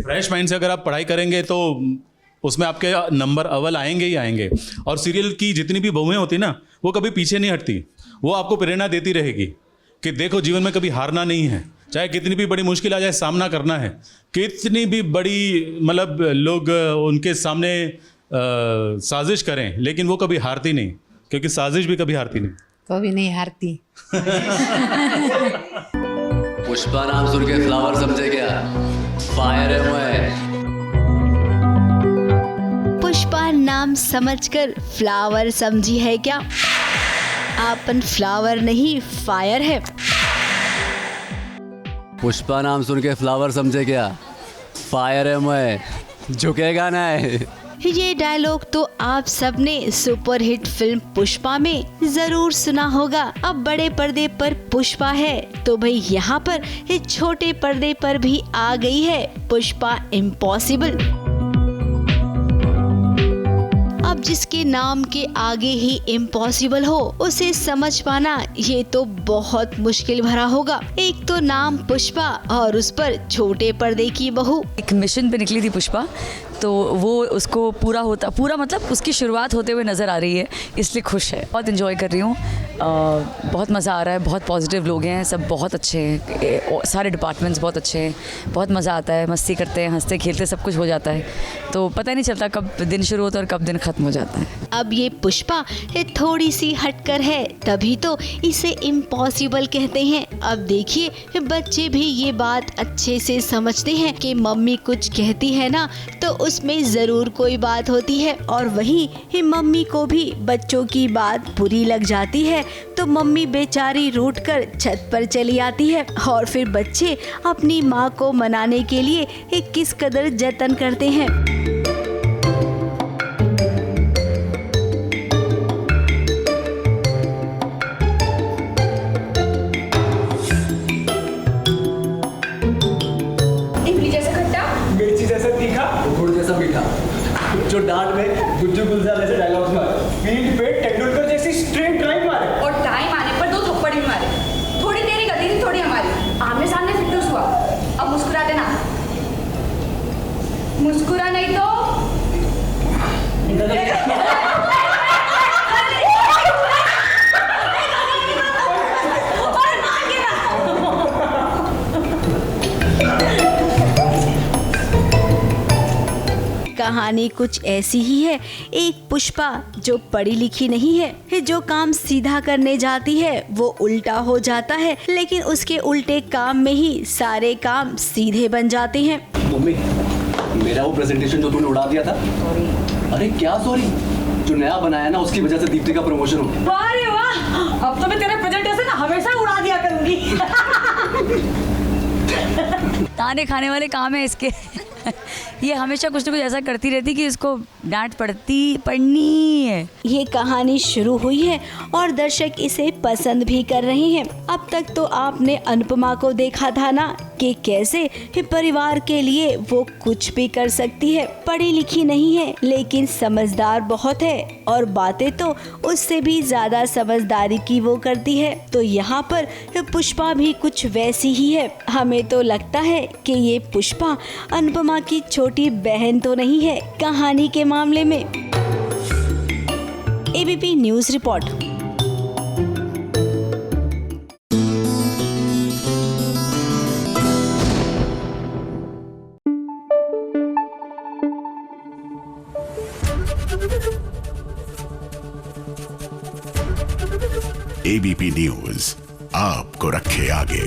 Fresh mind से अगर आप पढ़ाई करेंगे तो उसमें आपके नंबर अव्वल आएंगे ही आएंगे। और सीरियल की जितनी भी बहुएं होती ना, वो कभी पीछे नहीं हटती, वो आपको प्रेरणा देती रहेगी कि देखो जीवन में कभी हारना नहीं है, चाहे कितनी भी बड़ी मुश्किल आ जाए सामना करना है, कितनी भी बड़ी मतलब लोग उनके सामने साजिश करें लेकिन वो कभी हारती नहीं, क्योंकि साजिश भी कभी हारती नहीं। कभी नहीं हारती। पुष्पा नाम सुन के फ्लावर समझे क्या? फायर है मैं। पुष्पा नाम समझकर फ्लावर समझी है क्या? आपन फ्लावर नहीं फायर है। पुष्पा नाम सुन के फ्लावर समझे क्या? फायर है मैं, झुकेगा ना है। ये डायलॉग तो आप सबने सुपरहिट फिल्म पुष्पा में जरूर सुना होगा। अब बड़े पर्दे पर पुष्पा है तो भाई यहाँ पर इस छोटे पर्दे पर भी आ गई है पुष्पा इम्पॉसिबल। अब जिसके नाम के आगे ही इम्पॉसिबल हो उसे समझ पाना ये तो बहुत मुश्किल भरा होगा। एक तो नाम पुष्पा और उस पर छोटे पर्दे की बहू। एक मिशन पे निकली थी पुष्पा, तो वो उसको पूरा मतलब उसकी शुरुआत होते हुए नज़र आ रही है, इसलिए खुश है। बहुत इन्जॉय कर रही हूँ, बहुत मज़ा आ रहा है। बहुत पॉजिटिव लोग हैं, सब बहुत अच्छे हैं, सारे डिपार्टमेंट्स बहुत अच्छे हैं, बहुत मज़ा आता है, मस्ती करते हैं, हंसते खेलते सब कुछ हो जाता है, तो पता ही नहीं चलता कब दिन शुरू होता है और कब दिन ख़त्म हो जाता है। अब ये पुष्पा थोड़ी सी हटकर है, तभी तो इसे इम्पॉसिबल कहते हैं। अब देखिए बच्चे भी ये बात अच्छे से समझते हैं कि मम्मी कुछ कहती है ना तो उसमें ज़रूर कोई बात होती है, और वही मम्मी को भी बच्चों की बात बुरी लग जाती है तो मम्मी बेचारी रूठ कर छत पर चली आती है। और फिर बच्चे अपनी माँ को मनाने के लिए किस कदर जतन करते हैं। जो डांट में गुज्जू गुलजार जैसे डायलॉग्स मारे, फील्ड पे तेंदुलकर जैसी स्ट्रेट ड्राइव मारे, और टाइम आने पर 2 थप्पड़ भी मारे। थोड़ी तेरी गलती थी, थोड़ी हमारी। आमने सामने फिटनेस हुआ, अब मुस्कुरा देना। मुस्कुरा नहीं तो कहानी कुछ ऐसी ही है। एक पुष्पा जो पढ़ी लिखी नहीं है, जो काम सीधा करने जाती है वो उल्टा हो जाता है, लेकिन उसके उल्टे काम में ही सारे काम सीधे बन जाते हैं। मम्मी, मेरा वो प्रेजेंटेशन जो तूने उड़ा दिया था। अरे क्या सॉरी, जो नया बनाया ना उसकी वजह से दीप्ति का प्रमोशन हो गया। वाह रे वाह, अब तो मैं तेरे प्रेजेंटेशन हमेशा उड़ा दिया करूंगी। ताने खाने वाले काम है इसके। ये हमेशा कुछ न कुछ ऐसा करती रहती कि इसको डांट पड़नी है। ये कहानी शुरू हुई है और दर्शक इसे पसंद भी कर रहे हैं। अब तक तो आपने अनुपमा को देखा था ना कि कैसे परिवार के लिए वो कुछ भी कर सकती है। पढ़ी लिखी नहीं है लेकिन समझदार बहुत है, और बातें तो उससे भी ज्यादा समझदारी की वो करती है। तो यहाँ पर पुष्पा भी कुछ वैसी ही है। हमें तो लगता है कि ये पुष्पा अनुपमा की छोटी बहन तो नहीं है कहानी के मामले में। ABP news report. ABP news आपको रखे आगे।